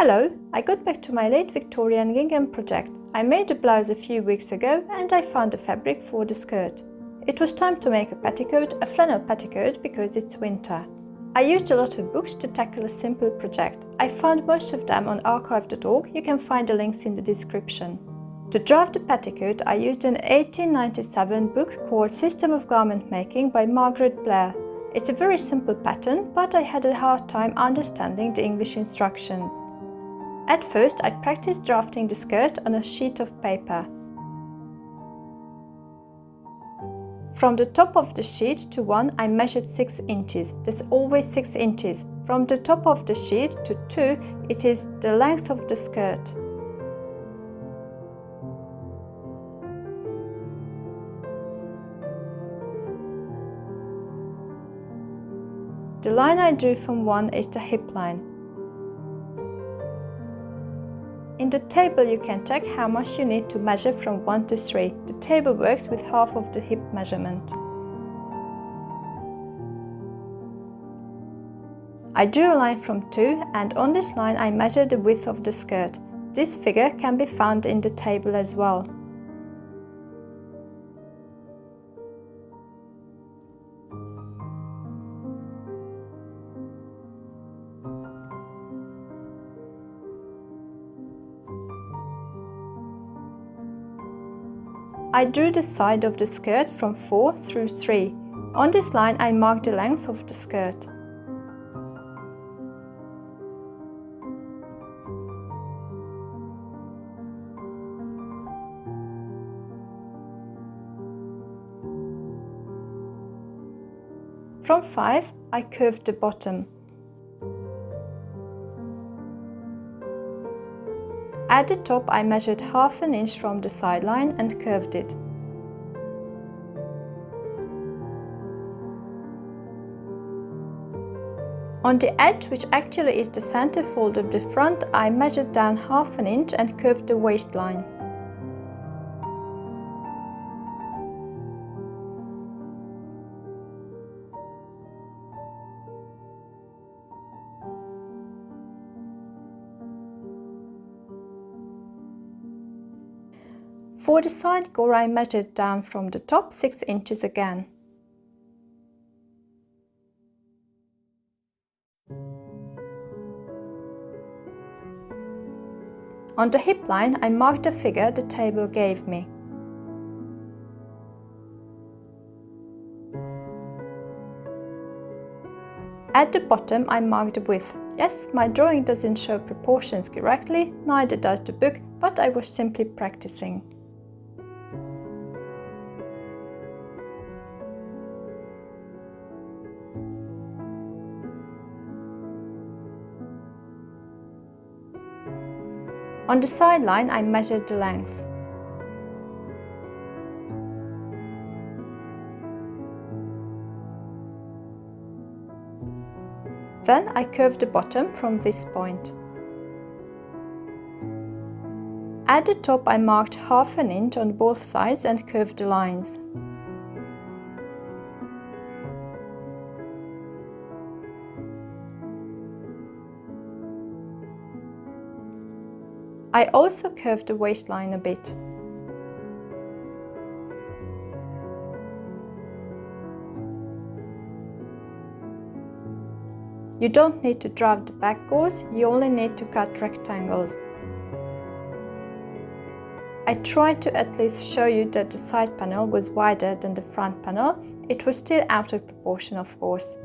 Hello, I got back to my late Victorian Gingham project. I made a blouse a few weeks ago and I found a fabric for the skirt. It was time to make a petticoat, a flannel petticoat, because it's winter. I used a lot of books to tackle a simple project. I found most of them on archive.org. You can find the links in the description. To draft the petticoat, I used an 1897 book called System of Garment Making by Margaret Blair. It's a very simple pattern, but I had a hard time understanding the English instructions. At first, I practiced drafting the skirt on a sheet of paper. From the top of the sheet to 1, I measured 6 inches. There's always 6 inches. From the top of the sheet to 2, it is the length of the skirt. The line I drew from 1 is the hip line. In the table you can check how much you need to measure from 1 to 3. The table works with half of the hip measurement. I drew a line from 2 and on this line I measured the width of the skirt. This figure can be found in the table as well. I drew the side of the skirt from 4 through 3. On this line I marked the length of the skirt. From 5 I curved the bottom. At the top I measured half an inch from the sideline and curved it. On the edge, which actually is the center fold of the front, I measured down half an inch and curved the waistline. For the side gore I measured down from the top 6 inches again. On the hip line I marked the figure the table gave me. At the bottom I marked the width. Yes, my drawing doesn't show proportions correctly, neither does the book, but I was simply practicing. On the sideline I measured the length. Then I curved the bottom from this point. At the top I marked half an inch on both sides and curved the lines. I also curved the waistline a bit. You don't need to draft the back gores, you only need to cut rectangles. I tried to at least show you that the side panel was wider than the front panel. It was still out of proportion, of course.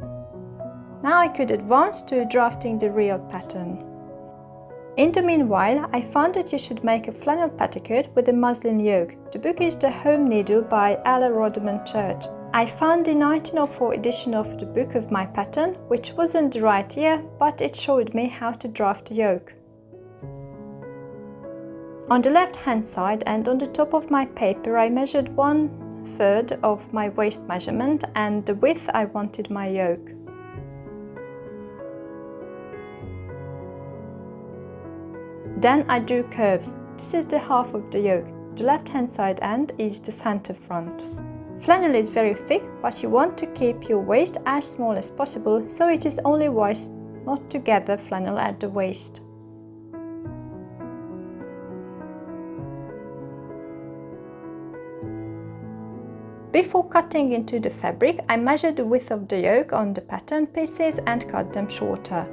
Now I could advance to drafting the real pattern. In the meanwhile, I found that you should make a flannel petticoat with a muslin yoke. The book is The Home Needle by Ella Rodman Church. I found the 1904 edition of the book of my pattern, which wasn't the right year, but it showed me how to draft the yoke. On the left hand side and on the top of my paper I measured 1/3 of my waist measurement and the width I wanted my yoke. Then I drew curves. This is the half of the yoke. The left hand side end is the center front. Flannel is very thick, but you want to keep your waist as small as possible, so it is only wise not to gather flannel at the waist. Before cutting into the fabric, I measured the width of the yoke on the pattern pieces and cut them shorter.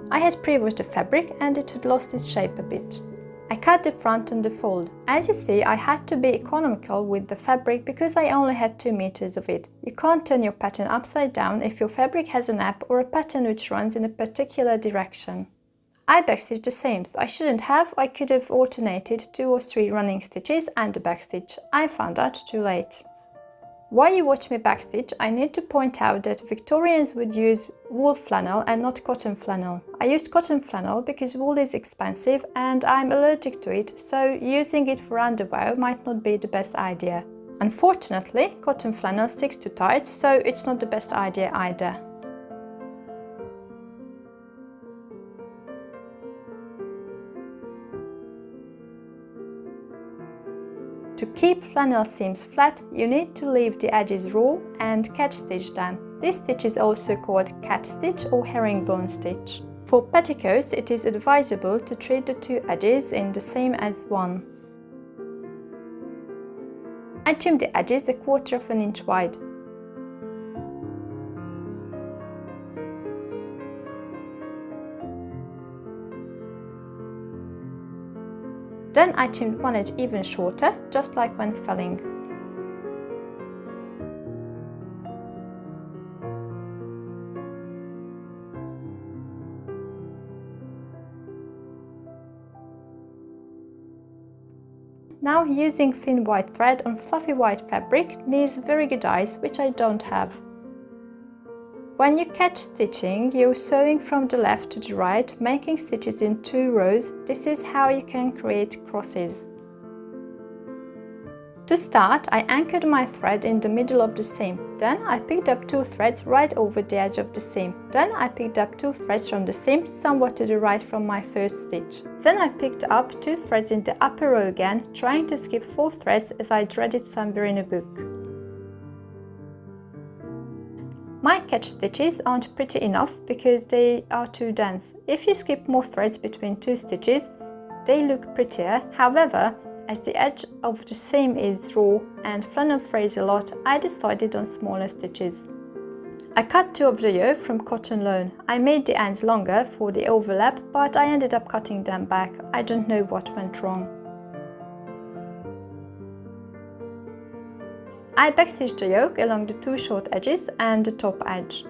I had pre-washed the fabric and it had lost its shape a bit. I cut the front and the fold. As you see, I had to be economical with the fabric because I only had 2 meters of it. You can't turn your pattern upside down if your fabric has a nap or a pattern which runs in a particular direction. I backstitched the seams. I shouldn't have. I could have alternated 2 or 3 running stitches and a backstitch. I found out too late. While you watch me backstitch, I need to point out that Victorians would use wool flannel and not cotton flannel. I used cotton flannel because wool is expensive and I'm allergic to it, so using it for underwear might not be the best idea. Unfortunately, cotton flannel sticks too tight, so it's not the best idea either. To keep flannel seams flat, you need to leave the edges raw and catch stitch them. This stitch is also called cat stitch or herringbone stitch. For petticoats, it is advisable to treat the 2 edges in the seam as one. I trimmed the edges 1/4 of an inch wide. Then I trimmed 1 edge even shorter, just like when felling. Now, using thin white thread on fluffy white fabric needs very good eyes, which I don't have. When you catch stitching, you're sewing from the left to the right, making stitches in 2 rows. This is how you can create crosses. To start, I anchored my thread in the middle of the seam. Then I picked up 2 threads right over the edge of the seam. Then I picked up 2 threads from the seam, somewhat to the right from my first stitch. Then I picked up 2 threads in the upper row again, trying to skip 4 threads as I read it somewhere in a book. My catch stitches aren't pretty enough because they are too dense. If you skip more threads between 2 stitches, they look prettier. However, as the edge of the seam is raw and flannel frays a lot, I decided on smaller stitches. I cut 2 of the yoke from cotton loan. I made the ends longer for the overlap, but I ended up cutting them back. I don't know what went wrong. I backstitched the yoke along the 2 short edges and the top edge.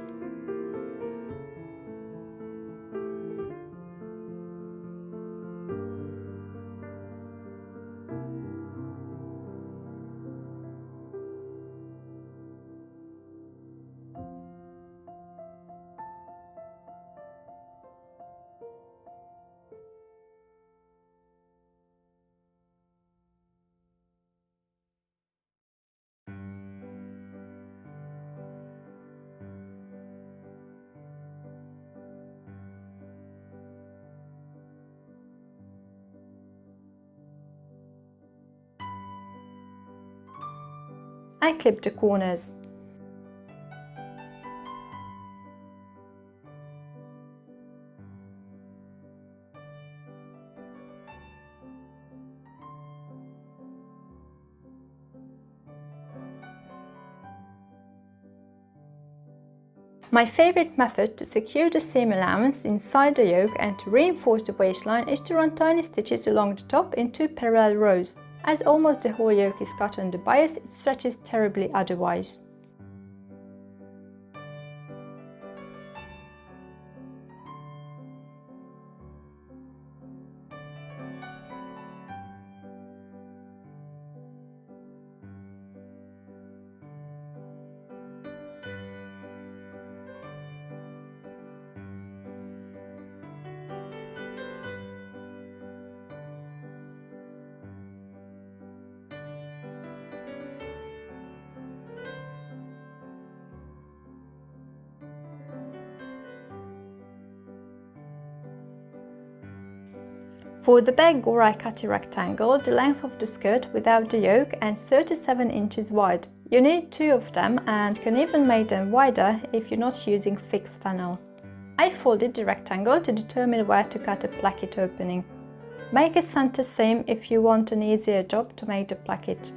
I clipped the corners. My favorite method to secure the seam allowance inside the yoke and to reinforce the waistline is to run tiny stitches along the top in 2 parallel rows. As almost the whole yoke is cut on the bias, it stretches terribly otherwise. For the back gore, I cut a rectangle the length of the skirt without the yoke and 37 inches wide. You need 2 of them and can even make them wider if you're not using thick flannel. I folded the rectangle to determine where to cut a placket opening. Make a center seam if you want an easier job to make the placket.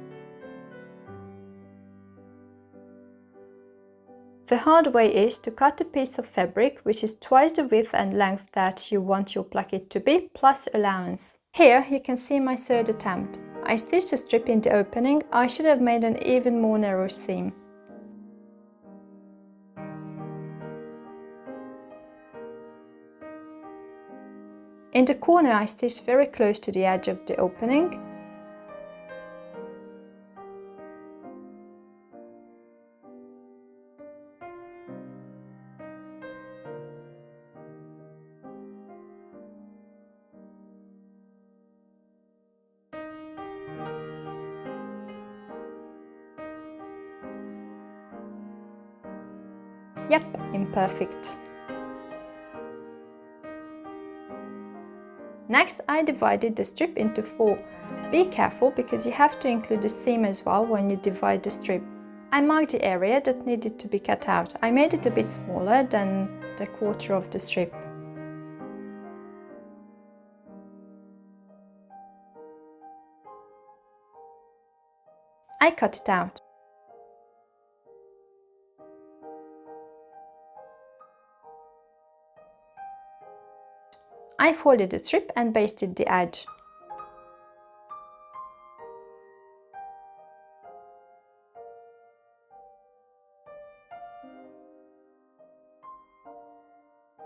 The hard way is to cut a piece of fabric which is twice the width and length that you want your placket to be, plus allowance. Here you can see my third attempt. I stitched a strip in the opening. I should have made an even more narrow seam. In the corner I stitched very close to the edge of the opening. Yep, imperfect. Next, I divided the strip into 4. Be careful because you have to include the seam as well when you divide the strip. I marked the area that needed to be cut out. I made it a bit smaller than the quarter of the strip. I cut it out. I folded the strip and basted the edge.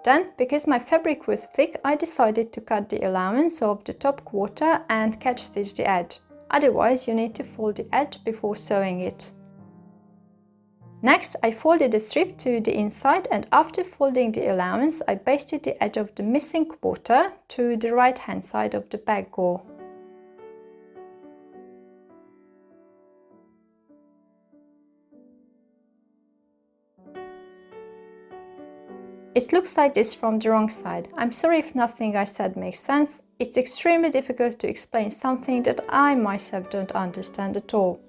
Then, because my fabric was thick, I decided to cut the allowance of the top quarter and catch stitch the edge. Otherwise, you need to fold the edge before sewing it. Next, I folded the strip to the inside, and after folding the allowance, I basted the edge of the missing quarter to the right hand side of the bag gore. It looks like this from the wrong side. I'm sorry if nothing I said makes sense. It's extremely difficult to explain something that I myself don't understand at all.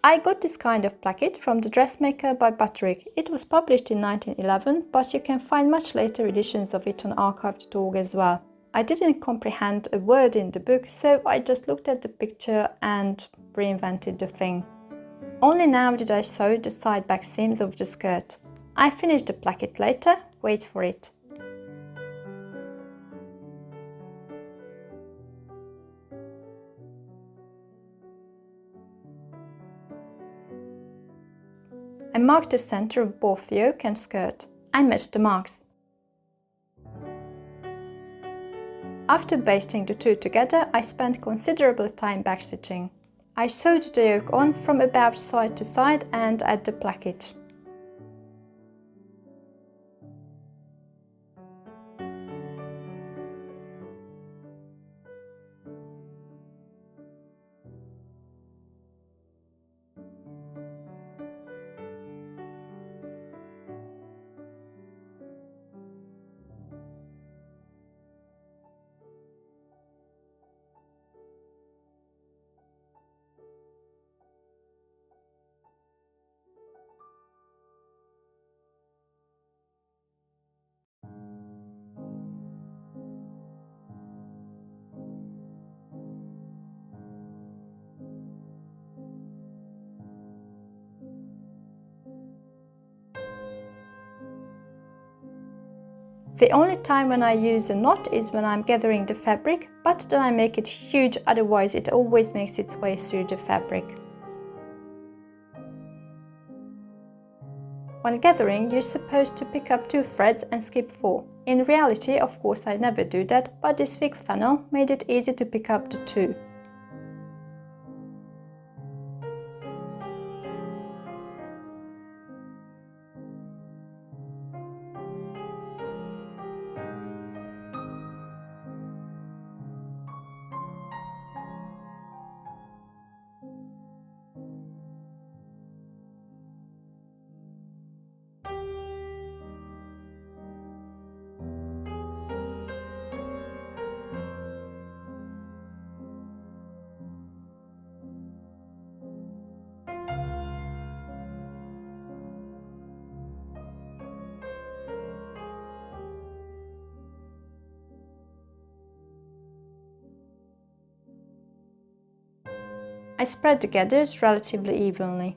I got this kind of placket from The Dressmaker by Butterick. It was published in 1911, but you can find much later editions of it on archive.org as well. I didn't comprehend a word in the book, so I just looked at the picture and reinvented the thing. Only now did I sew the side back seams of the skirt. I finished the placket later, wait for it. I marked the center of both the yoke and skirt. I matched the marks. After basting the two together, I spent considerable time backstitching. I sewed the yoke on from about side to side and at the placket. The only time when I use a knot is when I'm gathering the fabric, but then I make it huge, otherwise it always makes its way through the fabric. When gathering, you're supposed to pick up 2 threads and skip 4. In reality, of course, I never do that, but this thick flannel made it easy to pick up the 2. I spread the gathers relatively evenly.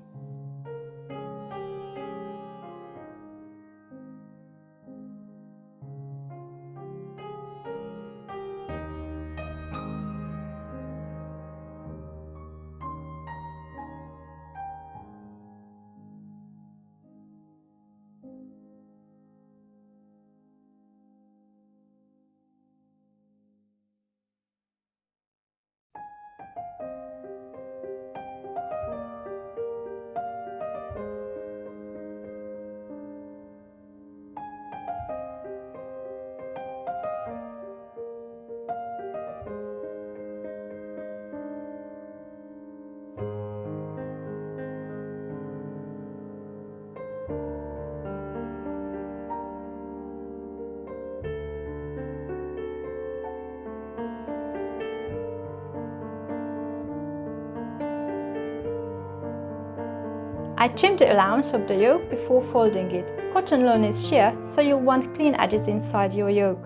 I trimmed the allowance of the yoke before folding it. Cotton lawn is sheer, so you'll want clean edges inside your yoke.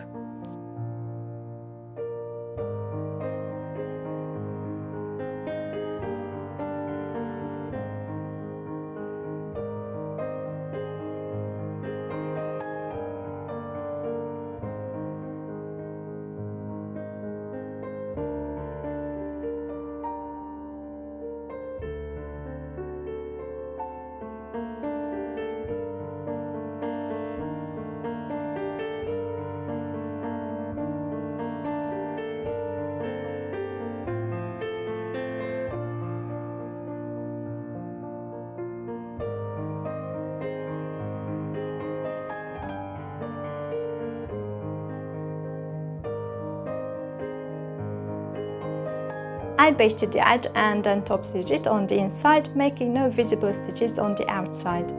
I basted the edge and then top stitched it on the inside, making no visible stitches on the outside.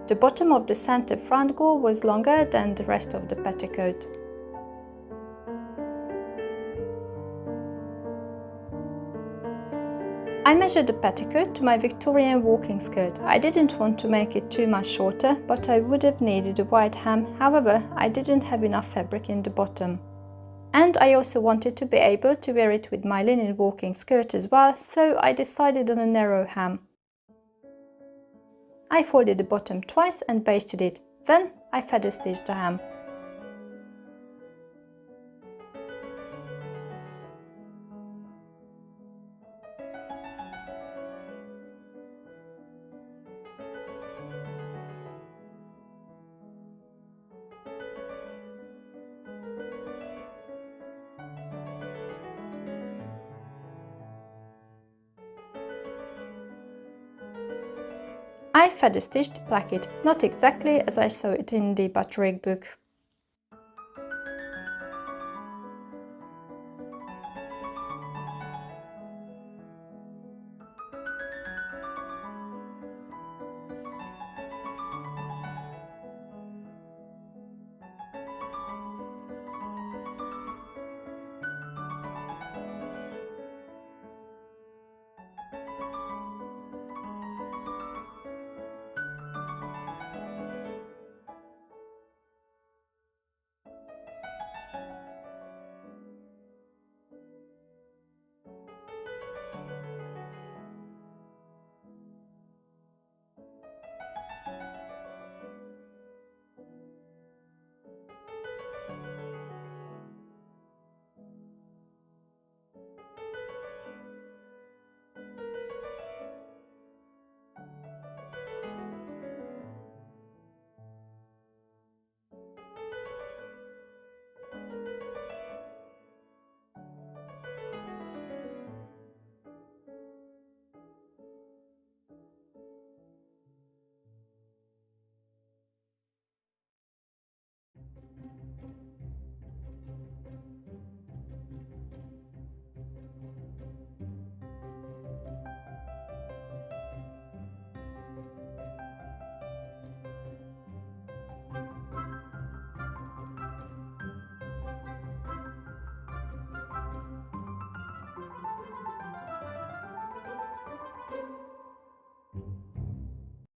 The bottom of the center front gore was longer than the rest of the petticoat. I measured the petticoat to my Victorian walking skirt. I didn't want to make it too much shorter, but I would have needed a wide hem. However, I didn't have enough fabric in the bottom. And I also wanted to be able to wear it with my linen walking skirt as well, so I decided on a narrow hem. I folded the bottom twice and basted it. Then I feather stitched the hem. I feather stitched the placket, not exactly as I saw it in the butterick book.